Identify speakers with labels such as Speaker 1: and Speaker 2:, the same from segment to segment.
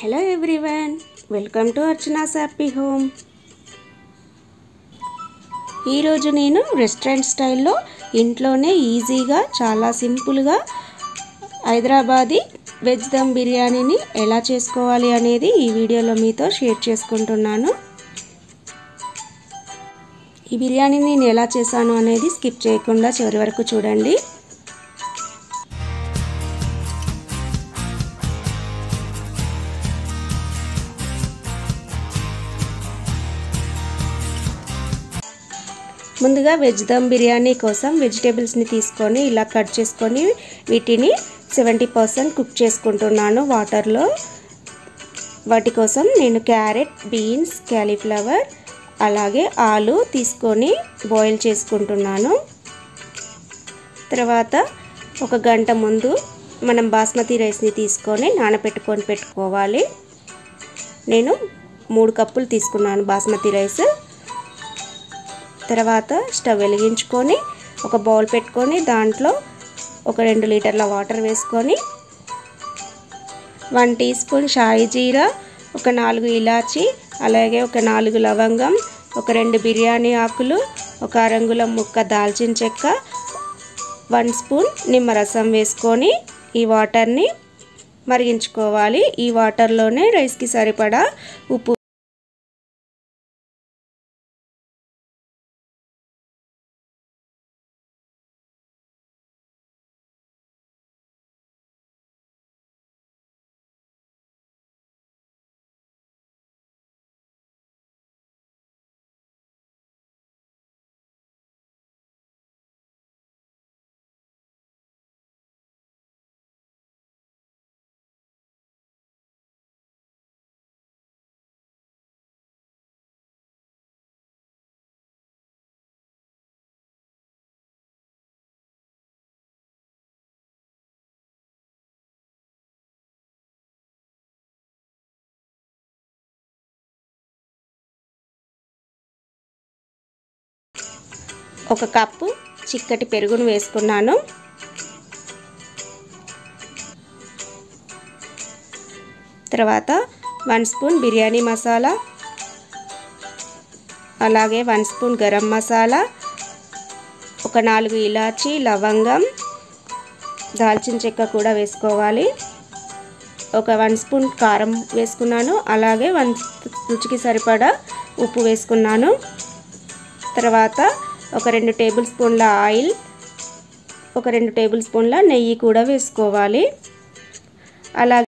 Speaker 1: Hello everyone, welcome to Archana's happy home. ఈరోజు నేను restaurant స్టైల్లో ఇంట్లోనే ఈజీగా చాలా సింపుల్గా హైదరాబాదీ వెజ్ దమ్ బిర్యానీని ఎలా చేసుకోవాలి అనేది ఈ వీడియోలో మీతో షేర్ చేసుకుంటున్నాను. ఈ బిర్యానీని నేను ఎలా చేశాను అనేది స్కిప్ చేయకుండా చివరి వరకు చూడండి. ముందుగా వెజ్ దమ్ బిర్యానీ కోసం వెజిటేబుల్స్ని తీసుకొని ఇలా కట్ చేసుకొని వీటిని 70% కుక్ చేసుకుంటున్నాను వాటర్లో. వాటి కోసం నేను క్యారెట్, బీన్స్, క్యాలీఫ్లవర్ అలాగే ఆలు తీసుకొని బాయిల్ చేసుకుంటున్నాను. తర్వాత ఒక గంట ముందు మనం బాస్మతి రైస్ని తీసుకొని నానబెట్టుకొని పెట్టుకోవాలి. నేను 3 కప్పులు తీసుకున్నాను బాస్మతి రైస్. తర్వాత స్టవ్ వెలిగించుకొని ఒక బౌల్ పెట్టుకొని దాంట్లో ఒక 2 లీటర్ల వాటర్ వేసుకొని 1 టీ స్పూన్ షాయి జీరా, ఒక 4 ఇలాచి, అలాగే ఒక 4 లవంగం, ఒక 2 బిర్యానీ ఆకులు, ఒక అరంగుళం ముక్క దాల్చిన చెక్క, 1 స్పూన్ నిమ్మరసం వేసుకొని ఈ వాటర్ని మరిగించుకోవాలి. ఈ వాటర్లోనే రైస్కి సరిపడా ఉప్పు ఒక కప్పు చిక్కటి పెరుగును వేసుకున్నాను. తర్వాత 1 స్పూన్ బిర్యానీ మసాలా, అలాగే 1 స్పూన్ గరం మసాలా, ఒక 4 ఇలాచి, లవంగం, దాల్చిన చెక్క కూడా వేసుకోవాలి. ఒక 1 స్పూన్ కారం వేసుకున్నాను. అలాగే 1 రుచికి సరిపడా ఉప్పు వేసుకున్నాను. తర్వాత ఒక 2 టేబుల్ స్పూన్ల ఆయిల్, ఒక 2 టేబుల్ స్పూన్ల నెయ్యి కూడా వేసుకోవాలి. అలాగే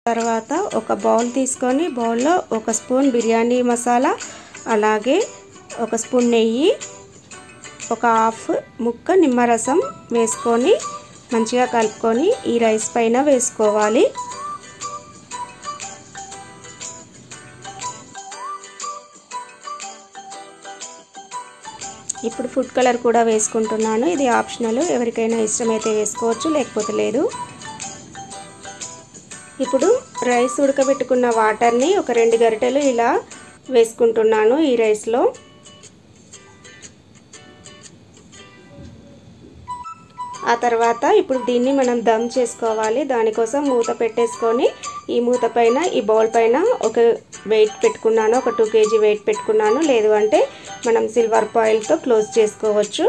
Speaker 1: తర్వాత ఒక బౌల్ తీసుకొని బౌల్లో 1 స్పూన్ బిర్యానీ మసాలా, అలాగే 1 స్పూన్ నెయ్యి, ఒక హాఫ్ ముక్క నిమ్మరసం వేసుకొని మంచిగా కలుపుకొని ఈ రైస్ పైన వేసుకోవాలి. ఇప్పుడు ఫుడ్ కలర్ కూడా వేసుకుంటున్నాను. ఇది ఆప్షనల్, ఎవరికైనా ఇష్టమైతే వేసుకోవచ్చు, లేకపోతే లేదు. ఇప్పుడు రైస్ ఉడకబెట్టుకున్న వాటర్ని ఒక 2 గరిటెలు ఇలా వేసుకుంటున్నాను ఈ రైస్లో. ఆ తర్వాత ఇప్పుడు దీన్ని మనం దమ్ చేసుకోవాలి. దానికోసం మూత పెట్టేసుకొని ఈ మూత పైన ఈ బౌల్ పైన ఒక వెయిట్ పెట్టుకున్నాను, ఒక 2 kg వెయిట్ పెట్టుకున్నాను. లేదు అంటే మనం సిల్వర్ ఫాయిల్తో క్లోజ్ చేసుకోవచ్చు.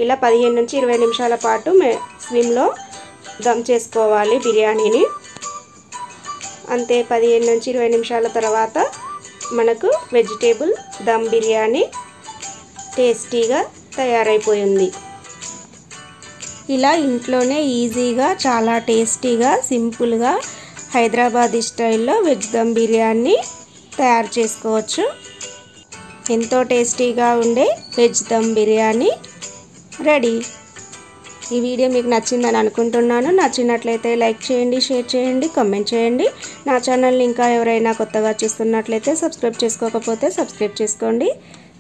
Speaker 1: ఇలా 15 నుంచి 20 నిమిషాల పాటు స్విమ్లో దమ్ చేసుకోవాలి బిర్యానీని. అంతే, 15 నుంచి 20 నిమిషాల తర్వాత మనకు వెజిటేబుల్ దమ్ బిర్యానీ టేస్టీగా తయారైపోయింది. ఇలా ఇంట్లోనే ఈజీగా చాలా టేస్టీగా సింపుల్గా హైదరాబాదీ స్టైల్లో వెజ్ దమ్ బిర్యానీ తయారు చేసుకోవచ్చు. ఎంతో టేస్టీగా ఉండే వెజ్ దమ్ బిర్యానీ రెడీ. ఈ వీడియో మీకు నచ్చిందని అనుకుంటున్నాను. నచ్చినట్లయితే లైక్ చేయండి, షేర్ చేయండి, కామెంట్ చేయండి. నా ఛానల్ని ఇంకా ఎవరైనా కొత్తగా చూస్తున్నట్లయితే సబ్స్క్రైబ్ చేసుకోకపోతే సబ్స్క్రైబ్ చేసుకోండి.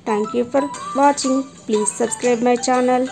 Speaker 1: Thank you for watching. Please subscribe my channel.